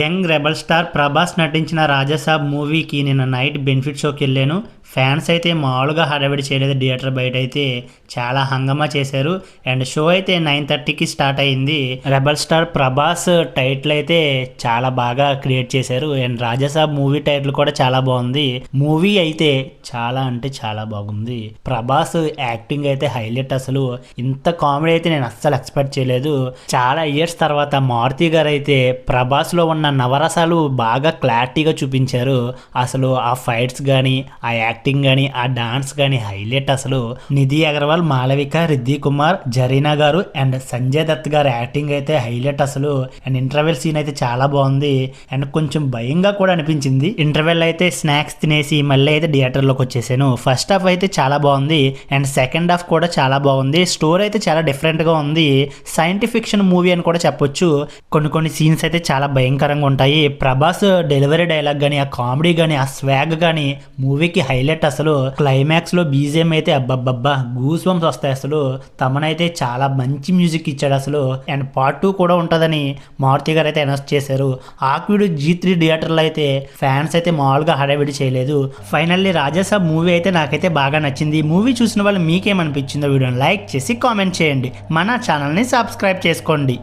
Young rebel star Prabhas నటించిన రాజాసాబ్ మూవీకి నిన్న నైట్ బెనిఫిట్ షోకి వెళ్ళాను. ఫ్యాన్స్ అయితే మామూలుగా హడావిడి చేయలేదు. థియేటర్ బయట అయితే చాలా హంగామా చేశారు. అండ్ షో అయితే 9:30కి స్టార్ట్ అయింది. రెబల్ స్టార్ ప్రభాస్ టైటిల్ అయితే చాలా బాగా క్రియేట్ చేశారు. అండ్ రాజాసాబ్ మూవీ టైటిల్ కూడా చాలా బాగుంది. మూవీ అయితే చాలా అంటే చాలా బాగుంది. ప్రభాస్ యాక్టింగ్ అయితే హైలైట్. అసలు ఇంత కామెడీ అయితే నేను అస్సలు ఎక్స్పెక్ట్ చేయలేదు. చాలా ఇయర్స్ తర్వాత మారుతి గారు అయితే ప్రభాస్ లో ఉన్న నవరసాలు బాగా క్లారిటీగా చూపించారు. అసలు ఆ ఫైట్స్ కానీ, ఆ యాక్టింగ్ కానీ, ఆ డాన్స్ కానీ హైలైట్. అసలు నిధి అగర్వాల్, మాళవిక, రిద్ది కుమార్, జరీనా గారు అండ్ సంజయ్ దత్ గారు యాక్టింగ్ అయితే హైలైట్. అసలు అండ్ ఇంటర్వెల్ సీన్ అయితే చాలా బాగుంది. అండ్ కొంచెం భయంగా కూడా అనిపించింది. ఇంటర్వెల్ అయితే స్నాక్స్ తినేసి మళ్ళీ అయితే థియేటర్ లోకి వచ్చేసాను. ఫస్ట్ హాఫ్ అయితే చాలా బాగుంది అండ్ సెకండ్ హాఫ్ కూడా చాలా బాగుంది. స్టోరీ అయితే చాలా డిఫరెంట్ గా ఉంది. సైంటిఫిక్ ఫిక్షన్ మూవీ అని కూడా చెప్పొచ్చు. కొన్ని సీన్స్ అయితే చాలా భయంకరంగా ఉంటాయి. ప్రభాస్ డెలివరీ డైలాగ్ కానీ, ఆ కామెడీ కానీ, ఆ స్వాగ్ కానీ మూవీకి హైలైట్. అసలు క్లైమాక్స్ లో బీజిఎం అయితే అబ్బబ్బబ్బా గూస్ బంప్స్ వస్తాయి. అసలు తమనైతే చాలా మంచి మ్యూజిక్ ఇచ్చాడు అసలు. అండ్ పార్ట్ 2 కూడా ఉంటుందని మారుతి గారు అయితే అనౌన్స్ చేశారు. ఆక్విడ్ G3 థియేటర్లో అయితే ఫ్యాన్స్ అయితే మామూలుగా హడావిడి చేయలేదు. ఫైనల్లీ రాజాసాబ్ మూవీ అయితే నాకైతే బాగా నచ్చింది. మూవీ చూసిన వాళ్ళు మీకేమనిపించిందో వీడియోని లైక్ చేసి కామెంట్ చేయండి. మన ఛానల్ని సబ్స్క్రైబ్ చేసుకోండి.